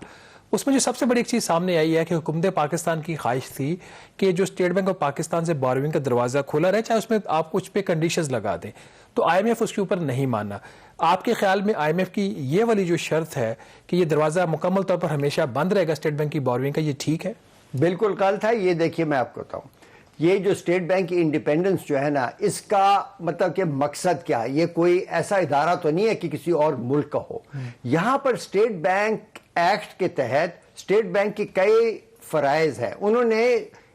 اس میں جو سب سے بڑی ایک چیز سامنے آئی ہے کہ حکومت پاکستان کی خواہش تھی کہ جو اسٹیٹ بینک آف پاکستان سے بوروئنگ کا دروازہ کھولا رہے, چاہے اس میں آپ کچھ پہ کنڈیشنز لگا دیں, تو آئی ایم ایف اس کے اوپر نہیں ماننا. آپ کے خیال میں آئی ایم ایف کی یہ والی جو شرط ہے کہ یہ دروازہ مکمل طور پر ہمیشہ بند رہے گا اسٹیٹ بینک کی بوروئنگ کا, یہ ٹھیک ہے؟ بالکل غلط ہے. یہ دیکھیے میں آپ کو بتاؤں, یہ جو اسٹیٹ بینک کی انڈیپینڈنس جو ہے نا, اس کا مطلب کہ مقصد کیا ہے. یہ کوئی ایسا ادارہ تو نہیں ہے کہ کسی اور ملک کا ہو. یہاں پر اسٹیٹ بینک ایکٹ کے تحت اسٹیٹ بینک کے کئی فرائض ہیں. انہوں نے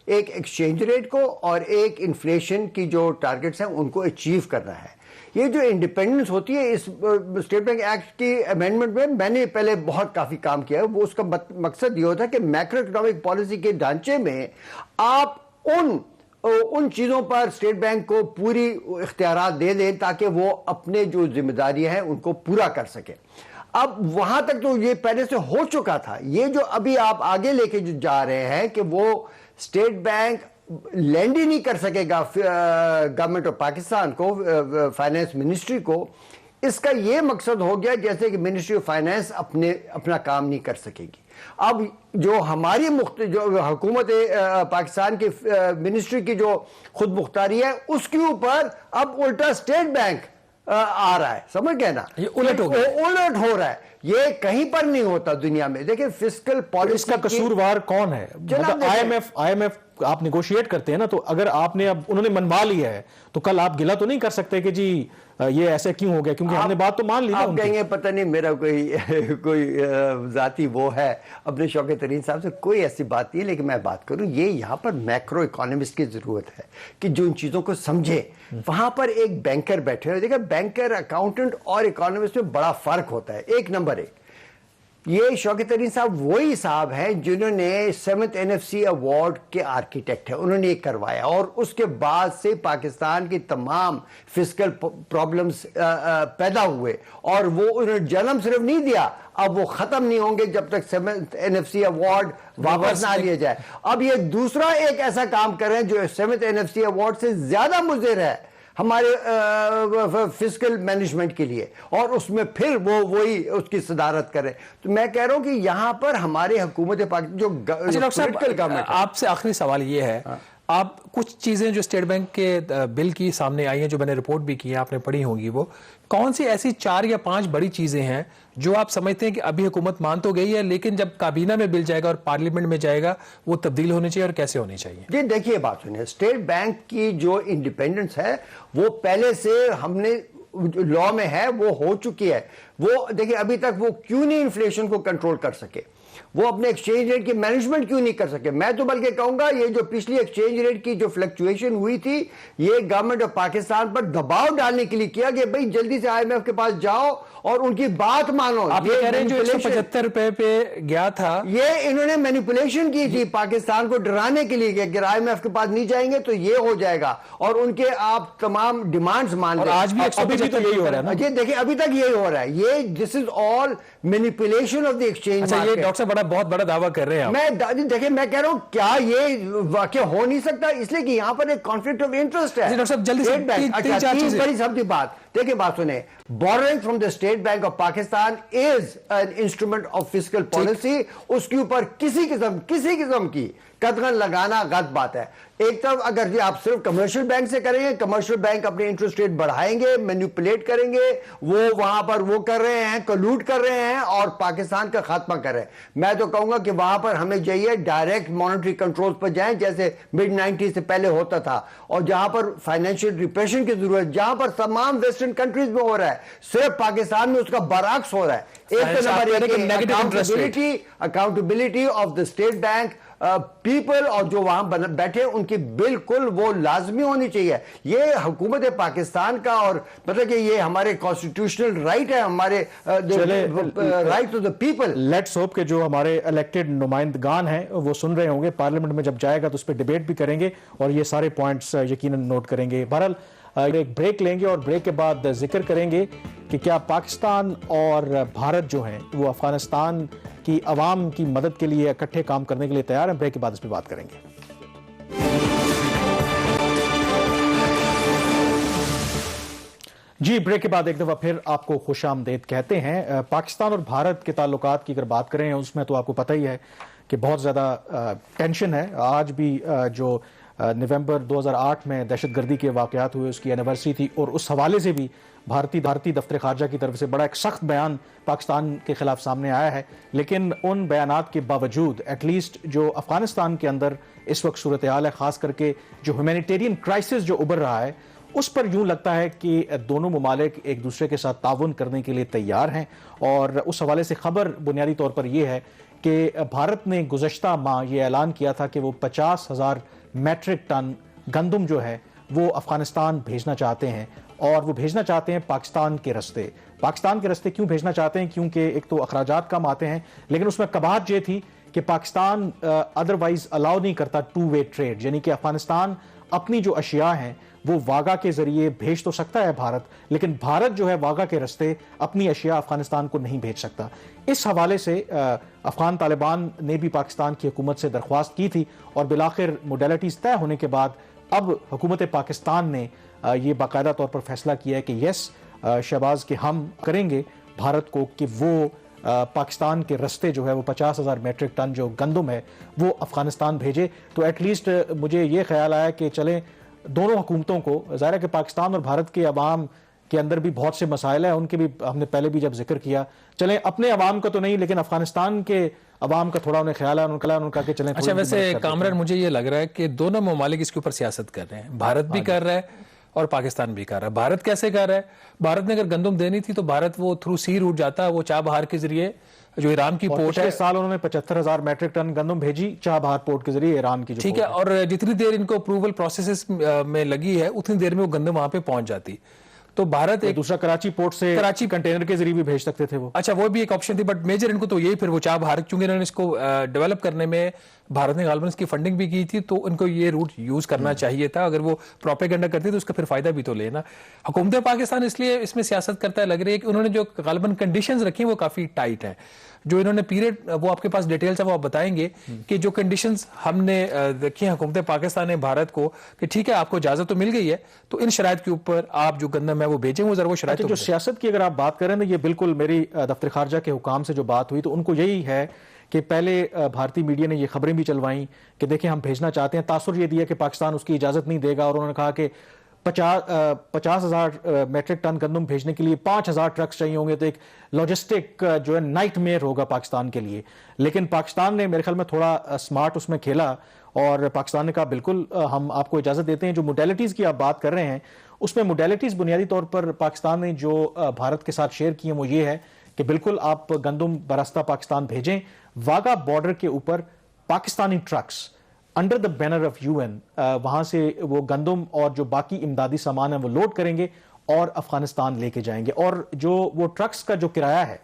ایک ایکسچینج ریٹ کو اور ایک انفلیشن کی جو ٹارگٹس ہیں ان کو اچیو کرنا ہے. یہ جو انڈیپینڈنس ہوتی ہے اس اسٹیٹ بینک ایکٹ کی امینڈمنٹ میں نے پہلے بہت کافی کام کیا ہے. وہ اس کا مقصد یہ ہوتا ہے کہ میکرو اکنامک پالیسی کے ڈھانچے میں آپ ان چیزوں پر اسٹیٹ بینک کو پوری اختیارات دے دیں تاکہ وہ اپنے جو ذمہ داریاں ہیں ان کو پورا کر سکے. اب وہاں تک تو یہ پہلے سے ہو چکا تھا. یہ جو ابھی آپ آگے لے کے جو جا رہے ہیں کہ وہ اسٹیٹ بینک لینڈ ہی نہیں کر سکے گا گورنمنٹ آف پاکستان کو, فائنانس منسٹری کو, اس کا یہ مقصد ہو گیا جیسے کہ منسٹری آف فائنانس اپنا کام نہیں کر سکے گی. اب جو ہماری جو حکومت پاکستان کی منسٹری کی جو خود مختاری ہے, اس کے اوپر اب الٹا اسٹیٹ بینک آ رہا ہے. سمجھ گئے نا, یہ الٹ ہو رہا ہے. یہ کہیں پر نہیں ہوتا دنیا میں. دیکھیں فسکل پالیسی, اس کا قصوروار کون ہے؟ آئی ایم ایف آپ نیگوشیٹ کرتے ہیں نا, تو اگر آپ نے اب انہوں نے منوا لیا ہے تو کل آپ گلہ تو نہیں کر سکتے کہ جی یہ ایسے کیوں ہو گیا, کیونکہ ہم نے بات تو مان لی نا. آپ کہیں گے پتہ نہیں میرا کوئی ذاتی وہ ہے اپنے شوکت ترین صاحب سے, کوئی ایسی بات نہیں ہے. لیکن میں بات کروں, یہ یہاں پر میکرو اکانومسٹ کی ضرورت ہے کہ جو ان چیزوں کو سمجھے. وہاں پر ایک بینکر بیٹھے ہوئے, دیکھیں بینکر, اکاؤنٹنٹ اور اکانومسٹ میں بڑا فرق ہوتا ہے. ایک نمبر ایک, یہ شوکت ترین صاحب وہی صاحب ہیں جنہوں نے 7th NFC ایوارڈ کے آرکیٹیکٹ ہیں, انہوں نے یہ کروایا, اور اس کے بعد سے پاکستان کی تمام فسکل پرابلمز پیدا ہوئے, اور وہ انہوں نے جنم صرف نہیں دیا, اب وہ ختم نہیں ہوں گے جب تک 7th NFC ایوارڈ واپس نہ لیا جائے. اب یہ دوسرا ایک ایسا کام کر رہے ہیں جو 7th NFC ایوارڈ سے زیادہ مضر ہے ہمارے فسکل مینجمنٹ کے لیے, اور اس میں پھر وہ وہی اس کی صدارت کرے. تو میں کہہ رہا ہوں کہ یہاں پر ہمارے حکومت پاکستان جو پولیٹیکل گورنمنٹ. آپ سے آخری سوال یہ ہے, آپ کچھ چیزیں جو اسٹیٹ بینک کے بل کی سامنے آئی ہیں, جو میں نے رپورٹ بھی کی ہے, آپ نے پڑھی ہوں گی, وہ کون سی ایسی 4 یا 5 بڑی چیزیں ہیں جو آپ سمجھتے ہیں کہ ابھی حکومت مان تو گئی ہے لیکن جب کابینہ میں بل جائے گا اور پارلیمنٹ میں جائے گا وہ تبدیل ہونے چاہیے, اور کیسے ہونے چاہیے؟ جی دیکھیے بات سنیں, اسٹیٹ بینک کی جو انڈیپینڈنس ہے وہ پہلے سے ہم نے لا میں ہے, وہ ہو چکی ہے. وہ دیکھیں ابھی تک وہ کیوں نہیں انفلیشن کو کنٹرول کر سکے, وہ اپنے ایکسچینج ریٹ کی مینجمنٹ کیوں نہیں کر سکے. میں تو بلکہ کہوں گا یہ جو پچھلی ایکسچینج ریٹ کی جو فلکچویشن ہوئی تھی, یہ گورنمنٹ آف پاکستان پر دباؤ ڈالنے کے لیے کیا کہ بھئی جلدی سے آئی ایم ایف کے پاس جاؤ اور ان کی بات مانو. آپ یہ کہہ رہے ہیں جو 175 روپے پہ گیا تھا, یہ انہوں نے مینیپولیشن کی تھی پاکستان کو ڈرانے کے لیے کہ اگر آئی ایم ایف کے پاس نہیں جائیں گے تو یہ ہو جائے گا, اور ان کے آپ تمام ڈیمانڈز مان لیں. آج بھی 175 یہی ہو رہا ہے نا. جی دیکھیں ابھی تک یہی ہو رہا ہے. یہ دس از آل مینیپولیشن آف دی ایکسچینج. یہ ڈاکٹر صاحب بہت بڑا دعویٰ کر رہے ہیں. میں دیکھیں میں کہہ رہا ہوں کیا یہ واقع ہو نہیں سکتا, اس لیے کہ یہاں پر ایک کانفلکٹ آف انٹرسٹ ہے. ڈاکٹر صاحب جلدی سے بڑی سب کی بات, دیکھیں بات سنیں, borrowing from the State Bank of Pakistan is an instrument of fiscal policy. اس کے اوپر کسی قسم کی قدغن لگانا غلط بات ہے. ایک طرف اگر جی آپ صرف کمرشل بینک سے کریں گے, کمرشل بینک اپنے انٹرسٹ ریٹ بڑھائیں گے, مینیپولیٹ کریں گے, وہ وہاں پر وہ کر رہے ہیں, کلوڈ کر رہے ہیں اور پاکستان کا خاتمہ کر رہے ہیں. میں تو کہوں گا کہ وہاں پر ہمیں چاہیے ڈائریکٹ مانیٹری کنٹرول پر جائیں جیسے مڈ 90 سے پہلے ہوتا تھا, اور جہاں پر فائنینشیل ریپریشن کی ضرورت جہاں پر تمام ویسٹرن کنٹریز میں ہو رہا ہے, صرف پاکستان میں اس کا برعکس ہو رہا ہے. ایک number accountability of the state bank people, اور جو وہاں بیٹھے ان کی بالکل وہ لازمی ہونی چاہیے. یہ حکومت پاکستان کا, اور مطلب کہ یہ ہمارے کانسٹیٹیوشنل رائٹ ہے, ہمارے right to the people. Let's hope کہ جو ہمارے الیکٹڈ نمائندگان ہیں وہ سن رہے ہوں گے, پارلیمنٹ میں جب جائے گا تو اس پہ ڈیبیٹ بھی کریں گے اور یہ سارے پوائنٹس یقیناً نوٹ کریں گے. بہرحال ایک بریک لیں گے اور بریک کے بعد ذکر کریں گے کہ کیا پاکستان اور بھارت جو ہیں وہ افغانستان کی عوام کی مدد کے لیے اکٹھے کام کرنے کے لیے تیار ہیں. بریک کے بعد اس پہ بات کریں گے. جی, بریک کے بعد ایک دفعہ پھر آپ کو خوش آمدید کہتے ہیں. پاکستان اور بھارت کے تعلقات کی اگر بات کریں اس میں تو آپ کو پتہ ہی ہے کہ بہت زیادہ ٹینشن ہے. آج بھی جو نومبر 2008 میں دہشت گردی کے واقعات ہوئے اس کی اینیورسری تھی, اور اس حوالے سے بھی بھارتی دفتر خارجہ کی طرف سے بڑا ایک سخت بیان پاکستان کے خلاف سامنے آیا ہے. لیکن ان بیانات کے باوجود ایٹ لیسٹ جو افغانستان کے اندر اس وقت صورتحال ہے, خاص کر کے جو ہیومینیٹیرین کرائسس جو ابھر رہا ہے, اس پر یوں لگتا ہے کہ دونوں ممالک ایک دوسرے کے ساتھ تعاون کرنے کے لیے تیار ہیں. اور اس حوالے سے خبر بنیادی طور پر یہ ہے کہ بھارت نے گزشتہ ماہ یہ اعلان کیا تھا کہ وہ 50,000 میٹرک ٹن گندم جو ہے وہ افغانستان بھیجنا چاہتے ہیں, اور وہ بھیجنا چاہتے ہیں پاکستان کے رستے. پاکستان کے رستے کیوں بھیجنا چاہتے ہیں؟ کیونکہ ایک تو اخراجات کم آتے ہیں, لیکن اس میں قباحت یہ تھی کہ پاکستان ادروائز الاؤ نہیں کرتا ٹو وے ٹریڈ, یعنی کہ افغانستان اپنی جو اشیاء ہیں وہ واگا کے ذریعے بھیج تو سکتا ہے بھارت, لیکن بھارت جو ہے واگا کے رستے اپنی اشیاء افغانستان کو نہیں بھیج سکتا. اس حوالے سے افغان طالبان نے بھی پاکستان کی حکومت سے درخواست کی تھی, اور بالآخر موڈیلٹیز طے ہونے کے بعد اب حکومت پاکستان نے یہ باقاعدہ طور پر فیصلہ کیا ہے کہ یس شہباز کہ ہم کریں گے بھارت کو کہ وہ پاکستان کے رستے جو ہے وہ 50,000 میٹرک ٹن جو گندم ہے وہ افغانستان بھیجے. تو ایٹ لیسٹ مجھے یہ خیال آیا کہ چلیں دونوں حکومتوں کو, ظاہر ہے کہ پاکستان اور بھارت کے عوام کے اندر بھی بہت سے مسائل ہیں, ان کے بھی ہم نے پہلے بھی جب ذکر کیا, چلیں اپنے عوام کا تو نہیں لیکن افغانستان کے عوام کا تھوڑا انہیں خیال ہے, ان کا کہ چلیں. اچھا, ویسے کامران مجھے یہ لگ رہا ہے کہ دونوں ممالک اس کے اوپر سیاست کر رہے ہیں, بھارت بھی کر رہا ہے اور پاکستان بھی کر رہا ہے. بھارت کیسے کر رہا ہے؟ بھارت نے اگر گندم دینی تھی تو بھارت وہ تھرو سی روٹ جاتا ہے, وہ چابہار کے ذریعے جو ایران کی پورٹ ہے. اس سال انہوں نے 75,000 میٹرک ٹن گندم بھیجی چابہار پورٹ کے ذریعے ایران کی. ٹھیک ہے, اور جتنی دیر ان کو اپروول پروسیسز میں لگی ہے اتنی دیر میں وہ گندم وہاں پہ پہنچ جاتی. تو بھارت ایک دوسرا کراچی پورٹ سے کراچی کنٹینر کے ذریعے بھی بھیج سکتے تھے وہ. اچھا, وہ بھی ایک آپشن تھی, بٹ میجر ان کو تو یہی پھر وہ چابہار, کیونکہ انہوں نے اس کو ڈیولپ کرنے میں بھارت نے غالباً اس کی فنڈنگ بھی کی تھی, تو ان کو یہ روٹ یوز کرنا چاہیے تھا. اگر وہ پروپیگنڈا کرتی تو اس کا پھر فائدہ بھی تو لینا. حکومت پاکستان اس لیے اس میں سیاست کرتا ہے لگ رہی ہے کہ انہوں نے جو غالباً کنڈیشنز رکھی ہیں وہ کافی ٹائٹ ہیں. جو انہوں نے پیریڈ, وہ آپ کے پاس ڈیٹیلز ہے وہ آپ بتائیں گے کہ جو کنڈیشنز ہم نے دیکھی ہیں حکومت پاکستان نے بھارت کو کہ ٹھیک ہے آپ کو اجازت تو مل گئی ہے تو ان شرائط کے اوپر آپ جو گندم ہے وہ بھیجیں, وہ ذرا وہ شرائط. جو سیاست کی اگر آپ بات کریں تو یہ بالکل میری دفتر خارجہ کے حکام سے جو بات ہوئی تو ان کو یہی ہے کہ پہلے بھارتی میڈیا نے یہ خبریں بھی چلوائیں کہ دیکھیں ہم بھیجنا چاہتے ہیں, تاثر یہ دیا کہ پاکستان اس کی اجازت نہیں دے گا, اور انہوں نے کہا کہ 50,000 میٹرک ٹن گندم بھیجنے کے لیے 5,000 ٹرکس چاہیے ہوں گے, تو ایک لاجسٹک جو ہے نائٹ میئر ہوگا پاکستان کے لیے. لیکن پاکستان نے میرے خیال میں تھوڑا سمارٹ اس میں کھیلا, اور پاکستان نے کہا بالکل ہم آپ کو اجازت دیتے ہیں. جو موڈیلٹیز کی آپ بات کر رہے ہیں اس میں موڈیلٹیز بنیادی طور پر پاکستان نے جو بھارت کے ساتھ شیئر کی ہیں وہ یہ ہے کہ بالکل آپ گندم براستہ پاکستان بھیجیں, واگا بارڈر کے اوپر Pakistani trucks under the banner of UN وہاں سے وہ گندم اور جو باقی امدادی سامان ہے وہ لوڈ کریں گے اور افغانستان لے کے جائیں گے. اور جو وہ ٹرکس کا جو کرایہ ہے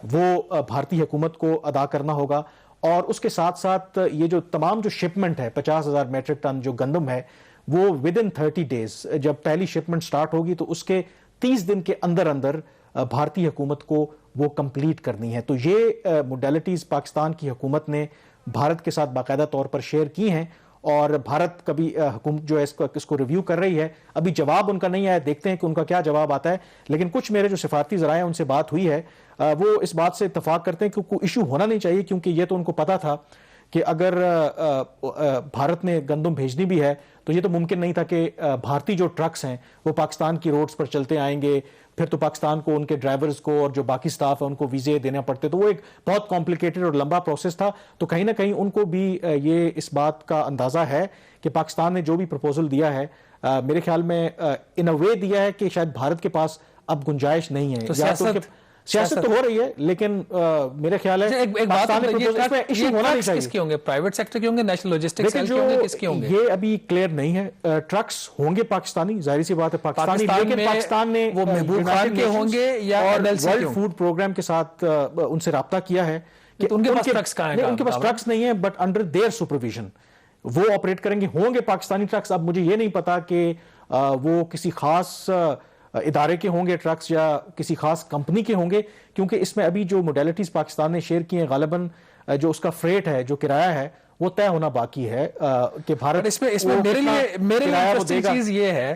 وہ بھارتی حکومت کو ادا کرنا ہوگا, اور اس کے ساتھ ساتھ یہ جو تمام جو شپمنٹ ہے 50,000 میٹرک ٹن جو گندم ہے وہ ودن 30 days, جب پہلی شپمنٹ سٹارٹ ہوگی تو اس کے 30 دن کے اندر اندر بھارتی حکومت کو وہ کمپلیٹ کرنی ہے. تو یہ موڈیلٹیز پاکستان کی حکومت نے بھارت کے ساتھ باقاعدہ طور پر شیئر کی ہیں, اور بھارت کبھی حکومت جو ہے اس کو ریویو کر رہی ہے. ابھی جواب ان کا نہیں آیا, دیکھتے ہیں کہ ان کا کیا جواب آتا ہے. لیکن کچھ میرے جو سفارتی ذرائع ان سے بات ہوئی ہے وہ اس بات سے اتفاق کرتے ہیں کہ کوئی ایشو ہونا نہیں چاہیے, کیونکہ یہ تو ان کو پتا تھا کہ اگر بھارت نے گندم بھیجنی بھی ہے تو یہ تو ممکن نہیں تھا کہ بھارتی جو ٹرکس ہیں وہ پاکستان کی روڈز پر چلتے آئیں گے, پھر تو پاکستان کو ان کے ڈرائیورز کو اور جو باقی سٹاف ہے ان کو ویزے دینے پڑتے, تو وہ ایک بہت کمپلیکیٹڈ اور لمبا پروسیس تھا. تو کہیں نہ کہیں ان کو بھی یہ اس بات کا اندازہ ہے کہ پاکستان نے جو بھی پرپوزل دیا ہے میرے خیال میں ان اے وے دیا ہے کہ شاید بھارت کے پاس اب گنجائش نہیں ہے. یا تو سیاست تو ہو رہی ہے لیکن میرے خیال ہے ایک بات ایشو ہونا نہیں چاہیے. کس کے ہوں گے؟ پرائیویٹ سیکٹر کے ہوں گے, نیشنل لاجسٹکس سیل کے ہوں گے, کس کے ہوں گے؟ یہ ابھی کلیئر نہیں ہے. ٹرکس ہوں گے پاکستانی, ظاہر سی بات ہے پاکستانی, لیکن پاکستان نے وہ محبوب خان کے ہوں گے یا ورلڈ فوڈ پروگرام کے ساتھ ان سے رابطہ کیا ہے کہ ان کے پاس ٹرکس کہاں ہیں؟ ان کے پاس ٹرکس نہیں ہیں, بٹ انڈر دیئر سپرویژن وہ آپریٹ کریں گے. ہوں گے پاکستانی ٹرکس. اب مجھے یہ نہیں پتا کہ وہ کسی خاص ادارے کے ہوں گے ٹرکس یا کسی خاص کمپنی کے ہوں گے, کیونکہ اس میں ابھی جو موڈیلٹیز پاکستان نے شیئر کی ہیں غالباً جو اس کا فریٹ ہے, جو کرایہ ہے, وہ طے ہونا باقی ہے کہ بھارت اس میں میرے لیے انٹرسٹنگ چیز یہ ہے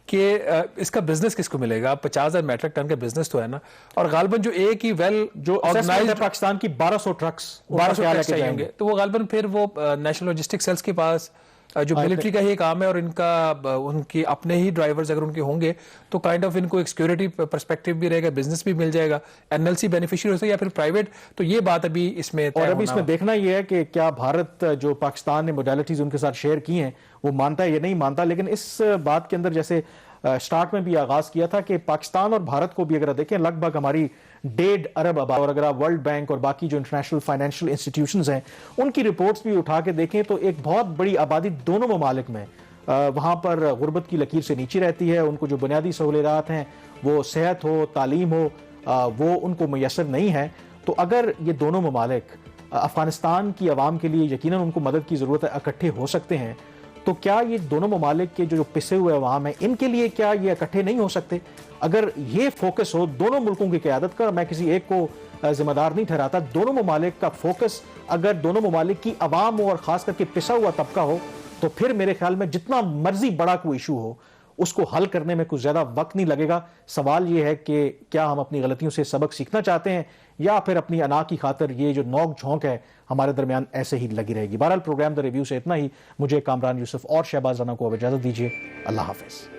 کہ اس کا بزنس کس کو ملے گا. 50,000 میٹرک ٹن کا بزنس تو ہے نا, اور غالباً جو ایک ہی ویل جو آرگنائزڈ پاکستان کی 1200 ٹرکس چاہیے گے, تو وہ غالباً پھر وہ نیشنل لاجسٹک سیلز کے پاس جو ملٹری کا ہی کام ہے, اور ان کی اپنے ہی ڈرائیورز اگر ان کے ہوں گے تو کائنڈ آف ان کو ایک سیکورٹی پرسپیکٹو بھی رہے گا, بزنس بھی مل جائے گا, NLC بینیفیشری ہو سکتا ہے یا پھر پرائیویٹ. تو یہ بات ابھی اس میں اور ابھی اس میں دیکھنا یہ ہے کہ کیا بھارت جو پاکستان نے موڈیلٹیز ان کے ساتھ شیئر کی ہیں وہ مانتا ہے یا نہیں مانتا. لیکن اس بات کے اندر جیسے سٹارٹ میں بھی آغاز کیا تھا کہ پاکستان اور بھارت کو بھی اگر دیکھیں لگ بھگ ہماری 1.5 ارب آبادی, اور اگر آپ ورلڈ بینک اور باقی جو انٹرنیشنل فائنینشیل انسٹیٹیوشنز ہیں ان کی رپورٹس بھی اٹھا کے دیکھیں تو ایک بہت بڑی آبادی دونوں ممالک میں وہاں پر غربت کی لکیر سے نیچے رہتی ہے. ان کو جو بنیادی سہولیات ہیں وہ صحت ہو, تعلیم ہو, وہ ان کو میسر نہیں ہے. تو اگر یہ دونوں ممالک افغانستان کی عوام کے لیے یقیناً ان کو مدد کی ضرورت ہے, اکٹھے ہو سکتے ہیں, تو کیا یہ دونوں ممالک کے جو پسے ہوئے عوام ہیں ان کے لیے کیا یہ اکٹھے نہیں ہو سکتے؟ اگر یہ فوکس ہو دونوں ملکوں کی قیادت کا, میں کسی ایک کو ذمہ دار نہیں ٹھہراتا, دونوں ممالک کا فوکس اگر دونوں ممالک کی عوام ہو اور خاص کر کے پسا ہوا طبقہ ہو, تو پھر میرے خیال میں جتنا مرضی بڑا کوئی ایشو ہو اس کو حل کرنے میں کچھ زیادہ وقت نہیں لگے گا. سوال یہ ہے کہ کیا ہم اپنی غلطیوں سے سبق سیکھنا چاہتے ہیں یا پھر اپنی انا کی خاطر یہ جو نوک جھونک ہے ہمارے درمیان ایسے ہی لگی رہے گی. بہرحال پروگرام دا ریویو سے اتنا ہی. مجھے کامران یوسف اور شہباز رانا کو اب اجازت دیجیے. اللہ حافظ.